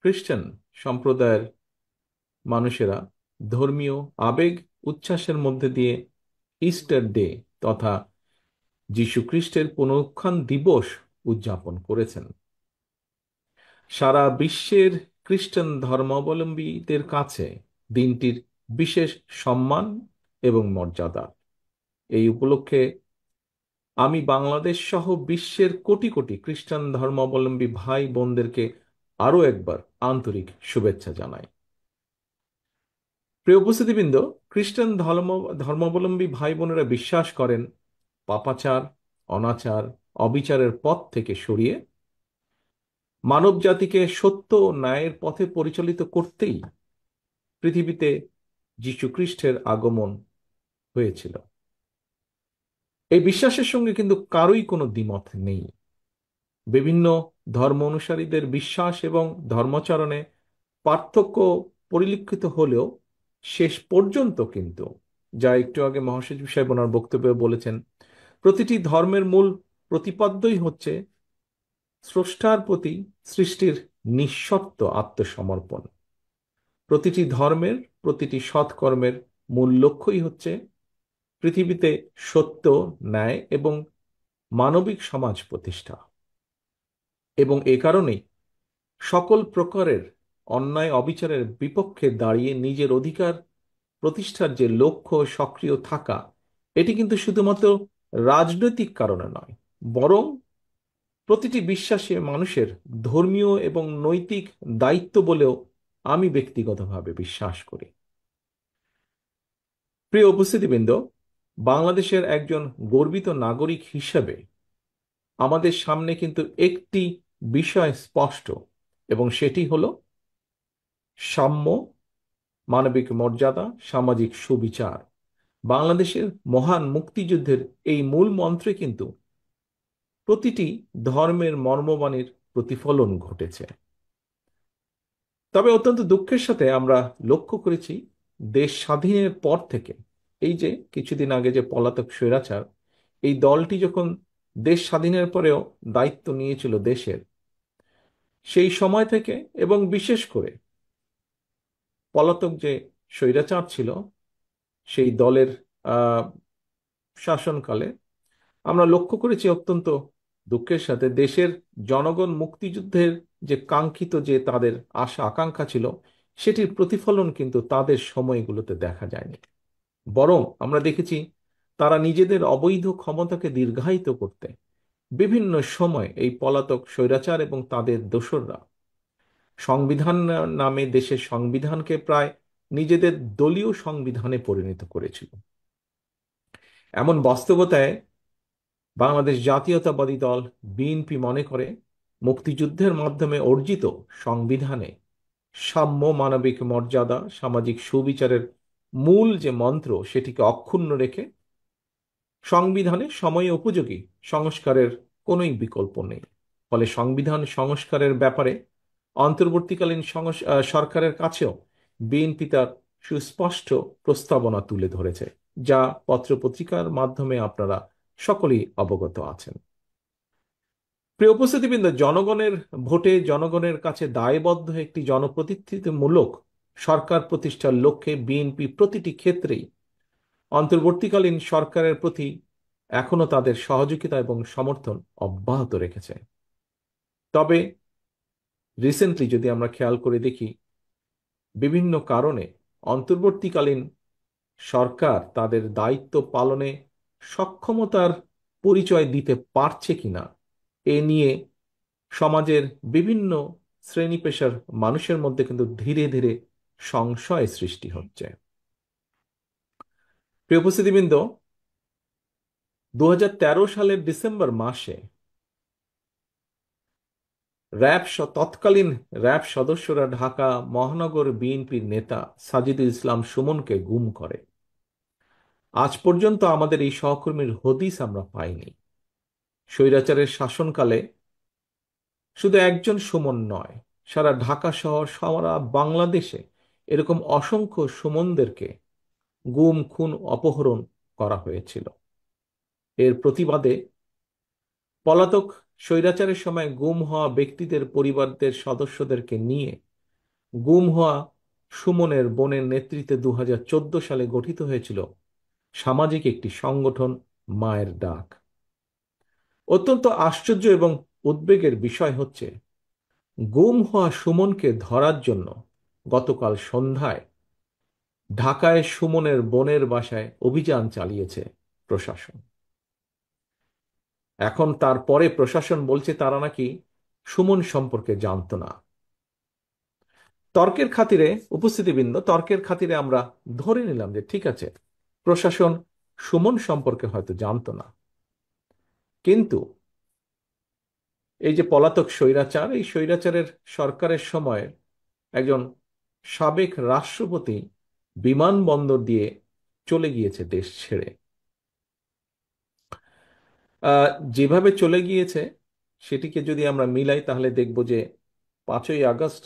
খ্রিস্টান সম্প্রদায়ের মানুষেরা ধর্মীয় আবেগ উচ্ছ্বাসের মধ্যে দিয়ে ইস্টার ডে তথা যীশু খ্রিস্টের পুনরুত্থান দিবস উদযাপন করেছেন। সারা বিশ্বের খ্রিস্টান ধর্মাবলম্বীদের কাছে দিনটির বিশেষ সম্মান এবং মর্যাদা। এই উপলক্ষে আমি বাংলাদেশ সহ বিশ্বের কোটি কোটি খ্রিস্টান ধর্মাবলম্বী ভাই বোনদেরকে আরো একবার আন্তরিক শুভেচ্ছা জানাই। প্রিয় উপস্থিতিবৃন্দ, খ্রিস্টান ধর্মাবলম্বী ভাই বোনেরা বিশ্বাস করেন পাপাচার, অনাচার, অবিচারের পথ থেকে সরিয়ে মানব জাতিকে সত্য ও ন্যায়ের পথে পরিচালিত করতেই পৃথিবীতে যীশু খ্রিস্টের আগমন হয়েছিল। এই বিশ্বাসের সঙ্গে কিন্তু কারোই কোনো দ্বিমত নেই। বিভিন্ন ধর্ম অনুসারীদের বিশ্বাস এবং ধর্মাচরণে পার্থক্য পরিলক্ষিত হলেও শেষ পর্যন্ত কিন্তু, যা একটু আগে মহাসচিব সাহেব ওনার বক্তব্যে বলেছেন, প্রতিটি ধর্মের মূল প্রতিপাদ্যই হচ্ছে স্রষ্টার প্রতি সৃষ্টির নিঃশর্ত আত্মসমর্পণ। প্রতিটি ধর্মের প্রতিটি সৎকর্মের মূল লক্ষ্যই হচ্ছে পৃথিবীতে সত্য, ন্যায় এবং মানবিক সমাজ প্রতিষ্ঠা। এবং এ কারণেই সকল প্রকারের অন্যায় অবিচারের বিপক্ষে দাঁড়িয়ে নিজের অধিকার প্রতিষ্ঠার যে লক্ষ্য সক্রিয় থাকা, এটি কিন্তু শুধুমাত্র রাজনৈতিক কারণে নয়, বরং প্রতিটি বিশ্বাসী মানুষের ধর্মীয় এবং নৈতিক দায়িত্ব বলেও আমি ব্যক্তিগতভাবে বিশ্বাস করি। প্রিয় উপস্থিতিবৃন্দ, বাংলাদেশের একজন গর্বিত নাগরিক হিসেবে আমাদের সামনে কিন্তু একটি বিষয় স্পষ্ট, এবং সেটি হলো সাম্য, মানবিক মর্যাদা, সামাজিক সুবিচার। বাংলাদেশের মহান মুক্তিযুদ্ধের এই মূল মন্ত্রে কিন্তু প্রতিটি ধর্মের মর্মবাণীর প্রতিফলন ঘটেছে। তবে অত্যন্ত দুঃখের সাথে আমরা লক্ষ্য করেছি, দেশ স্বাধীনের পর থেকে, এই যে কিছুদিন আগে যে পলাতক স্বৈরাচার, এই দলটি যখন দেশ স্বাধীনের পরেও দায়িত্ব নিয়েছিল দেশের, সেই সময় থেকে এবং বিশেষ করে পলাতক যে স্বৈরাচার ছিল সেই দলের আহ শাসনকালে আমরা লক্ষ্য করেছি অত্যন্ত দুঃখের সাথে দেশের জনগণ মুক্তিযুদ্ধের যে কাঙ্ক্ষিত যে তাদের আশা আকাঙ্ক্ষা ছিল, সেটির প্রতিফলন কিন্তু তাদের সময়গুলোতে দেখা যায়নি। বরং আমরা দেখেছি তারা নিজেদের অবৈধ ক্ষমতাকে দীর্ঘায়িত করতে বিভিন্ন সময় এই পলাতক স্বৈরাচার এবং তাদের দোসররা সংবিধান নামে দেশের সংবিধানকে প্রায় নিজেদের দলীয় সংবিধানে পরিণত করেছিল। এমন বাস্তবতায় বাংলাদেশ জাতীয়তাবাদী দল বিএনপি মনে করে মুক্তিযুদ্ধের মাধ্যমে অর্জিত সংবিধানে সাম্য, মানবিক মর্যাদা, সামাজিক সুবিচারের মূল যে মন্ত্র, সেটিকে অক্ষুণ্ণ রেখে সংবিধানে সময় উপযোগী সংস্কারের কোনোই বিকল্প নেই। ফলে সংবিধান সংস্কারের ব্যাপারে অন্তর্বর্তীকালীন সরকারের কাছেও বিএনপি তার সুস্পষ্ট প্রস্তাবনা তুলে ধরেছে, যা পত্রপত্রিকার মাধ্যমে আপনারা সকলেই অবগত আছেন। প্রিয় উপস্থিতিবৃন্দ, জনগণের ভোটে জনগণের কাছে দায়বদ্ধ একটি জনপ্রতিনিধিত্বমূলক সরকার প্রতিষ্ঠার লক্ষ্যে বিএনপি প্রতিটি ক্ষেত্রেই অন্তর্বর্তীকালীন সরকারের প্রতি এখনো তাদের সহযোগিতা এবং সমর্থন অব্যাহত রেখেছে। তবে রিসেন্টলি যদি আমরা খেয়াল করে দেখি, বিভিন্ন কারণে অন্তর্বর্তীকালীন সরকার তাদের দায়িত্ব পালনে সক্ষমতার পরিচয় দিতে পারছে কিনা, এ নিয়ে সমাজের বিভিন্ন শ্রেণী পেশার মানুষের মধ্যে কিন্তু ধীরে ধীরে সংশয় সৃষ্টি হচ্ছে। প্রিয় উপস্থিতিবৃন্দ, 2013 সালের ডিসেম্বর মাসে তৎকালীন র্যাব সদস্যরা ঢাকা মহানগর বিএনপির নেতা সাজিদুল ইসলাম সুমনকে গুম করে। আজ পর্যন্ত আমাদের এই সহকর্মীর হদিস আমরা পাইনি। স্বৈরাচারের শাসনকালে শুধু একজন সুমন নয়, সারা ঢাকা শহর, সারা বাংলাদেশে এরকম অসংখ্য সুমনদেরকে গুম, খুন, অপহরণ করা হয়েছিল। এর প্রতিবাদে পলাতক স্বৈরাচারের সময় গুম হওয়া ব্যক্তিদের পরিবারদের সদস্যদেরকে নিয়ে গুম হওয়া সুমনের বোনের নেতৃত্বে 2014 সালে গঠিত হয়েছিল সামাজিক একটি সংগঠন মায়ের ডাক। অত্যন্ত আশ্চর্য এবং উদ্বেগের বিষয় হচ্ছে, গুম হওয়া সুমনকে ধরার জন্য গতকাল সন্ধ্যায় ঢাকায় সুমনের বোনের বাসায় অভিযান চালিয়েছে প্রশাসন। এখন তারপরে প্রশাসন বলছে তারা নাকি সুমন সম্পর্কে জানতো না। তর্কের খাতিরে, উপস্থিতিবৃন্দ, তর্কের খাতিরে আমরা ধরে নিলাম যে ঠিক আছে, প্রশাসন সুমন সম্পর্কে হয়তো জানতো না, কিন্তু এই যে পলাতক স্বৈরাচার, এই স্বৈরাচারের সরকারের সময় একজন সাবেক রাষ্ট্রপতি বিমানবন্দর দিয়ে চলে গিয়েছে দেশ ছেড়ে। আহ, যেভাবে চলে গিয়েছে সেটিকে যদি আমরা মিলাই তাহলে দেখব যে 5ই আগস্ট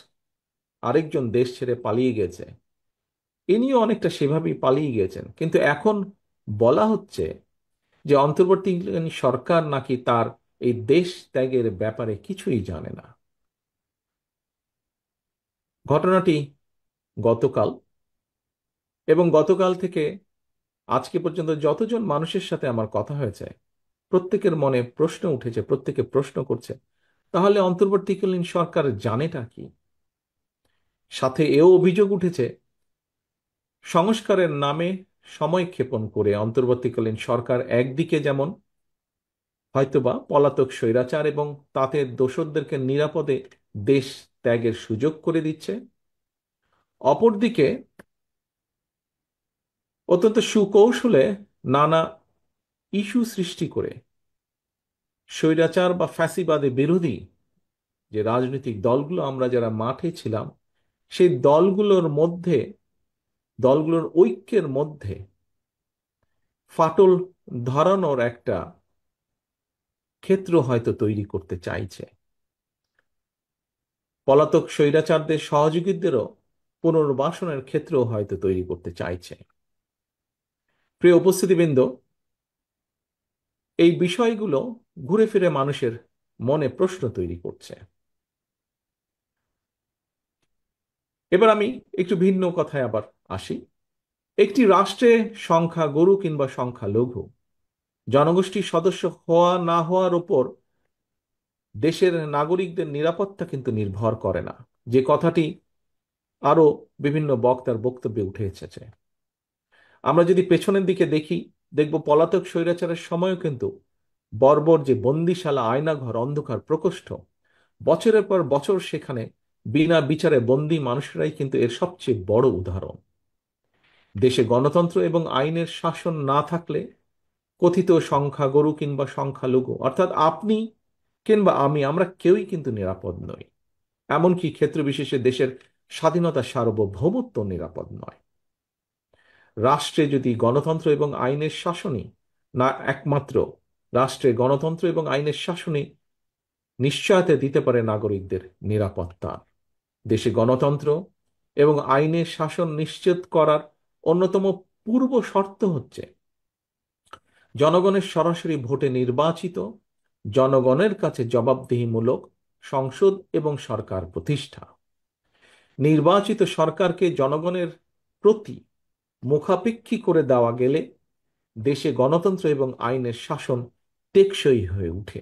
আরেকজন দেশ ছেড়ে পালিয়ে গেছে, ইনিও অনেকটা সেভাবেই পালিয়ে গিয়েছেন। কিন্তু এখন বলা হচ্ছে যে অন্তর্বর্তীকালীন সরকার নাকি তার এই দেশ ত্যাগের ব্যাপারে কিছুই জানে না। ঘটনাটি গতকাল, এবং গতকাল থেকে আজকে পর্যন্ত যতজন মানুষের সাথে আমার কথা হয়েছে, প্রত্যেকের মনে প্রশ্ন উঠেছে, প্রত্যেকে প্রশ্ন করছে তাহলে অন্তর্বর্তীকালীন সরকার জানেটা কি। সাথে এও অভিযোগ উঠেছে, সংস্কারের নামে সময় ক্ষেপণ করে অন্তর্বর্তীকালীন সরকার একদিকে যেমন হয়তোবা পলাতক স্বৈরাচার এবং তাতে দোসরদেরকে নিরাপদে দেশ ত্যাগের সুযোগ করে দিচ্ছে, অপরদিকে অত্যন্ত সুকৌশলে নানা ইস্যু সৃষ্টি করে স্বৈরাচার বা ফ্যাসিবাদে বিরোধী যে রাজনৈতিক দলগুলো আমরা যারা মাঠে ছিলাম, সেই দলগুলোর ঐক্যের মধ্যে ফাটল ধরানোর একটা ক্ষেত্র হয়তো তৈরি করতে চাইছে। পলাতক স্বৈরাচারদের সহযোগীদেরও পুনর্বাসনের ক্ষেত্রও হয়তো তৈরি করতে চাইছে। প্রিয় উপস্থিতিবৃন্দ, এই বিষয়গুলো ঘুরে ফিরে মানুষের মনে প্রশ্ন তৈরি করছে। এবার আমি একটু ভিন্ন কথায় আবার আসি। একটি রাষ্ট্রে সংখ্যা গরু কিংবা সংখ্যা লঘু জনগোষ্ঠীর সদস্য হওয়া না হওয়ার উপর দেশের নাগরিকদের নিরাপত্তা কিন্তু নির্ভর করে না, যে কথাটি আরো বিভিন্ন বক্তার বক্তব্যে উঠে এসেছে। আমরা যদি পেছনের দিকে দেখি, দেখব পলাতক স্বৈরাচারের সময়ও কিন্তু বর্বর যে বন্দিশালা, আয়নাঘর, অন্ধকার প্রকোষ্ঠ, বছরের পর বছর সেখানে বিনা বিচারে বন্দী মানুষরাই কিন্তু এর সবচেয়ে বড় উদাহরণ। দেশে গণতন্ত্র এবং আইনের শাসন না থাকলে কথিত সংখ্যাগরু কিংবা সংখ্যালঘু অর্থাৎ আপনি কিংবা আমি, আমরা কেউই কিন্তু নিরাপদ নই। এমনকি ক্ষেত্র বিশেষে দেশের স্বাধীনতা, সার্বভৌমত্ব নিরাপদ নয়। রাষ্ট্রে যদি গণতন্ত্র এবং আইনের শাসনই না, একমাত্র রাষ্ট্রে গণতন্ত্র এবং আইনের শাসনই নিশ্চয়তা দিতে পারে নাগরিকদের নিরাপত্তা। দেশে গণতন্ত্র এবং আইনের শাসন নিশ্চিত করার অন্যতম পূর্ব শর্ত হচ্ছে জনগণের সরাসরি ভোটে নির্বাচিত, জনগণের কাছে জবাবদিহিমূলক সংসদ এবং সরকার প্রতিষ্ঠা। নির্বাচিত সরকারকে জনগণের প্রতি মুখাপেক্ষী করে দেওয়া গেলে দেশে গণতন্ত্র এবং আইনের শাসন টেকসই হয়ে ওঠে,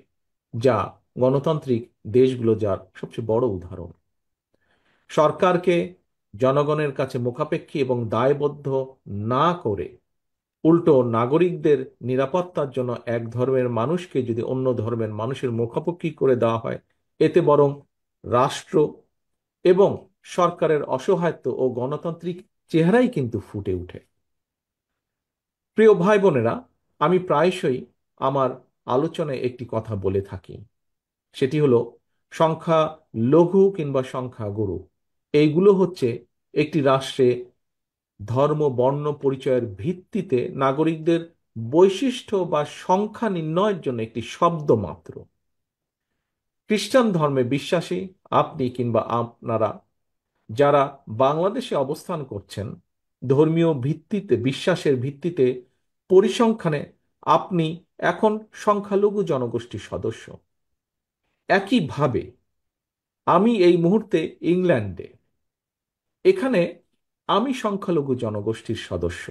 যা গণতান্ত্রিক দেশগুলো যার সবচেয়ে বড় উদাহরণ। সরকারকে জনগণের কাছে মুখাপেক্ষী এবং দায়বদ্ধ না করে উল্টো নাগরিকদের নিরাপত্তার জন্য এক ধর্মের মানুষকে যদি অন্য ধর্মের মানুষের মুখাপেক্ষী করে দেওয়া হয়, এতে বরং রাষ্ট্র এবং সরকারের অসহায়ত্ব ও গণতান্ত্রিক চেহারাই কিন্তু ফুটে ওঠে। প্রিয় ভাই বোনেরা, আমি প্রায়শই আমার আলোচনায় একটি কথা বলে থাকি, সেটি হলো সংখ্যা লঘু কিংবা সংখ্যা গুরু, এইগুলো হচ্ছে একটি রাষ্ট্রে ধর্ম বর্ণ পরিচয়ের ভিত্তিতে নাগরিকদের বৈশিষ্ট্য বা সংখ্যা নির্ণয়ের জন্য একটি শব্দ মাত্র। খ্রিস্টান ধর্মে বিশ্বাসী আপনি কিংবা আপনারা যারা বাংলাদেশে অবস্থান করছেন, ধর্মীয় ভিত্তিতে, বিশ্বাসের ভিত্তিতে, পরিসংখ্যানে আপনি এখন সংখ্যালঘু জনগোষ্ঠীর সদস্য। একইভাবে আমি এই মুহূর্তে ইংল্যান্ডে, এখানে আমি সংখ্যালঘু জনগোষ্ঠীর সদস্য।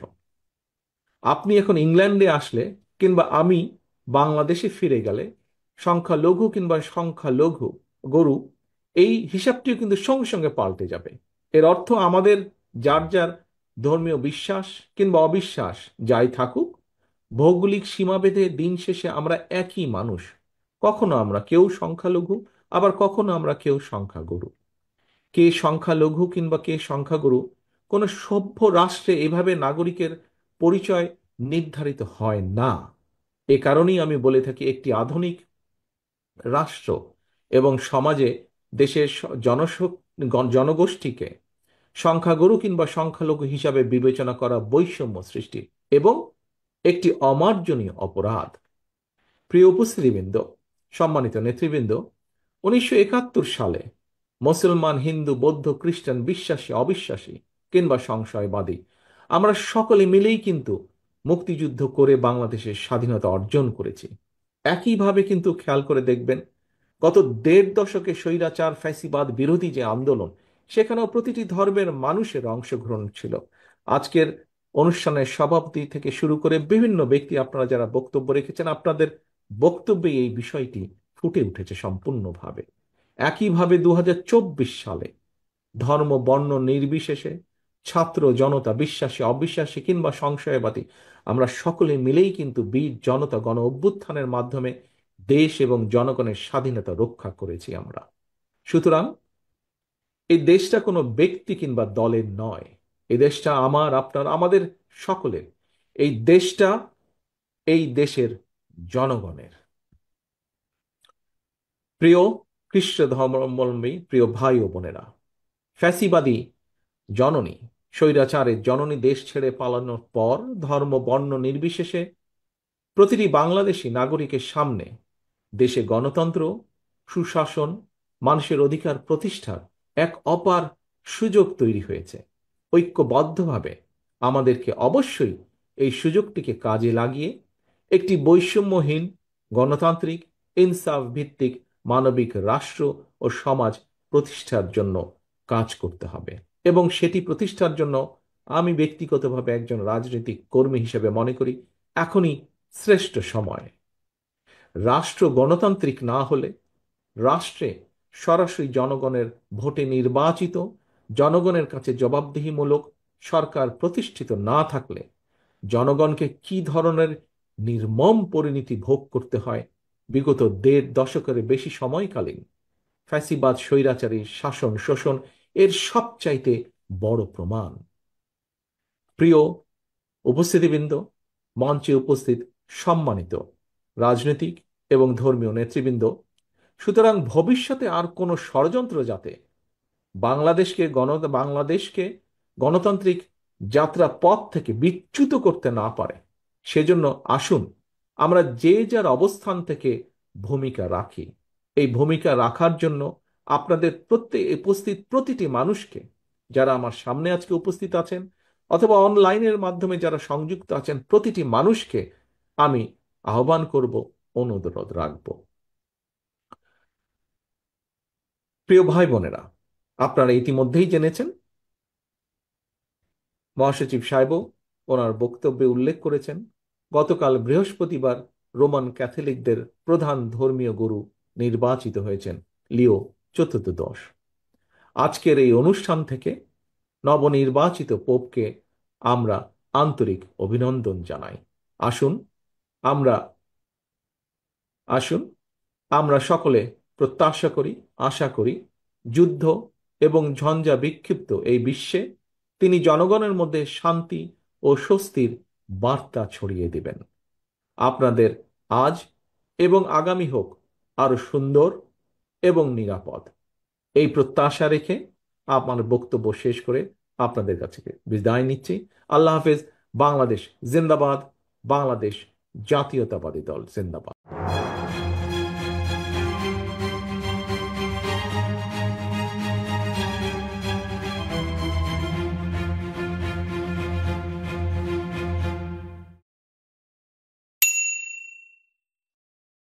আপনি এখন ইংল্যান্ডে আসলে কিংবা আমি বাংলাদেশে ফিরে গেলে সংখ্যালঘু কিংবা সংখ্যালঘু গরু, এই হিসাবটিও কিন্তু সঙ্গে সঙ্গে পাল্টে যাবে। এর অর্থ আমাদের যার যার ধর্মীয় বিশ্বাস কিংবা অবিশ্বাস যাই থাকুক, ভৌগোলিক সীমাভেদে দিন শেষে আমরা একই মানুষ। কখনো আমরা কেউ সংখ্যালঘু, আবার কখনো আমরা কেউ সংখ্যাগুরু। কে সংখ্যালঘু কিংবা কে সংখ্যাগুরু, কোনো সভ্য রাষ্ট্রে এভাবে নাগরিকের পরিচয় নির্ধারিত হয় না। এ কারণেই আমি বলে থাকি, একটি আধুনিক রাষ্ট্র এবং সমাজে দেশের জনগোষ্ঠীকে সংখ্যাগুরু কিংবা সংখ্যালঘু হিসাবে বিবেচনা করা বৈষম্য সৃষ্টি এবং একটি অমার্জনীয় অপরাধ। প্রিয় উপস্থিতিবৃন্দ, সম্মানিত নেতৃবৃন্দ, 1971 সালে মুসলমান, হিন্দু, বৌদ্ধ, খ্রিস্টান, বিশ্বাসী, অবিশ্বাসী কিংবা সংশয়বাদী, আমরা সকলে মিলেই কিন্তু মুক্তিযুদ্ধ করে বাংলাদেশের স্বাধীনতা অর্জন করেছি। একইভাবে কিন্তু খেয়াল করে দেখবেন, গত দেড় দশকে স্বৈরাচার ফ্যাসিবাদ বিরোধী যে আন্দোলন, সেখানেও প্রতিটি ধর্মের মানুষের অংশগ্রহণ ছিল। আজকের অনুষ্ঠানের সভাপতি থেকে শুরু করে বিভিন্ন ব্যক্তি, আপনারা যারা বক্তব্য রেখেছেন, আপনাদের বক্তব্যে এই বিষয়টি ফুটে উঠেছে সম্পূর্ণভাবে। একইভাবে 2024 সালে ধর্ম বর্ণ নির্বিশেষে, ছাত্র জনতা, বিশ্বাসী অবিশ্বাসী কিংবা সংশয়বাদী, আমরা সকলে মিলেই কিন্তু বীর জনতা গণ অভ্যুত্থানের মাধ্যমে দেশ এবং জনগণের স্বাধীনতা রক্ষা করেছি আমরা। সুতরাং এই দেশটা কোনো ব্যক্তি কিংবা দলের নয়, এই দেশটা আমার, আপনার, আমাদের সকলের। এই দেশটা এই দেশের জনগণের। প্রিয় খ্রিস্ট ধর্মাবলম্বী প্রিয় ভাই ও বোনেরা, ফ্যাসিবাদী জননী, স্বৈরাচারের জননী দেশ ছেড়ে পালানোর পর ধর্ম বর্ণ নির্বিশেষে প্রতিটি বাংলাদেশী নাগরিকের সামনে দেশে গণতন্ত্র, সুশাসন, মানুষের অধিকার প্রতিষ্ঠার এক অপার সুযোগ তৈরি হয়েছে। ঐক্যবদ্ধভাবে আমাদেরকে অবশ্যই এই সুযোগটিকে কাজে লাগিয়ে একটি বৈষম্যহীন, গণতান্ত্রিক, ইনসাফ ভিত্তিক মানবিক রাষ্ট্র ও সমাজ প্রতিষ্ঠার জন্য কাজ করতে হবে। এবং সেটি প্রতিষ্ঠার জন্য আমি ব্যক্তিগতভাবে একজন রাজনৈতিক কর্মী হিসেবে মনে করি এখনই শ্রেষ্ঠ সময়। রাষ্ট্র গণতান্ত্রিক না হলে, রাষ্ট্রে সরাসরি জনগণের ভোটে নির্বাচিত, জনগণের কাছে জবাবদিহিমূলক সরকার প্রতিষ্ঠিত না থাকলে জনগণকে কি ধরনের নির্মম পরিণতি ভোগ করতে হয় বিগত দেড় দশকের বেশি সময়কালীন ফ্যাসিবাদ স্বৈরাচারী শাসন শোষণ এর সবচাইতে বড় প্রমাণ। প্রিয় উপস্থিতিবৃন্দ, মঞ্চে উপস্থিত সম্মানিত রাজনৈতিক এবং ধর্মীয় নেতৃবৃন্দ, সুতরাং ভবিষ্যতে আর কোনো ষড়যন্ত্র যাতে বাংলাদেশকে গণতান্ত্রিক যাত্রা পথ থেকে বিচ্যুত করতে না পারে, সেজন্য আসুন আমরা যে যার অবস্থান থেকে ভূমিকা রাখি। এই ভূমিকা রাখার জন্য আপনাদের উপস্থিত প্রতিটি মানুষকে, যারা আমার সামনে আজকে উপস্থিত আছেন অথবা অনলাইনের মাধ্যমে যারা সংযুক্ত আছেন, প্রতিটি মানুষকে আমি আহ্বান করব, অনুরোধ রাখব। প্রিয় ভাই বোনেরা, আপনারা ইতিমধ্যেই জেনেছেন, মহাসচিব সাহেবও ওনার বক্তব্যে উল্লেখ করেছেন, গতকাল বৃহস্পতিবার রোমান ক্যাথলিকদের প্রধান ধর্মীয় গুরু নির্বাচিত হয়েছেন লিও চতুর্দশ। আজকের এই অনুষ্ঠান থেকে নবনির্বাচিত পোপকে আমরা আন্তরিক অভিনন্দন জানাই। আসুন আমরা আসুন আমরা সকলে প্রত্যাশা করি, আশা করি, যুদ্ধ এবং ঝঞ্ঝা বিক্ষিপ্ত এই বিশ্বে তিনি জনগণের মধ্যে শান্তি ও স্বস্তির বার্তা ছড়িয়ে দিবেন। আপনাদের আজ এবং আগামী হোক আরো সুন্দর এবং নিরাপদ, এই প্রত্যাশা রেখে আমার বক্তব্য শেষ করে আপনাদের কাছে বিদায় নিচ্ছি। আল্লাহ হাফেজ। বাংলাদেশ জিন্দাবাদ। বাংলাদেশ জাতীয়তাবাদী দল জিন্দাবাদ।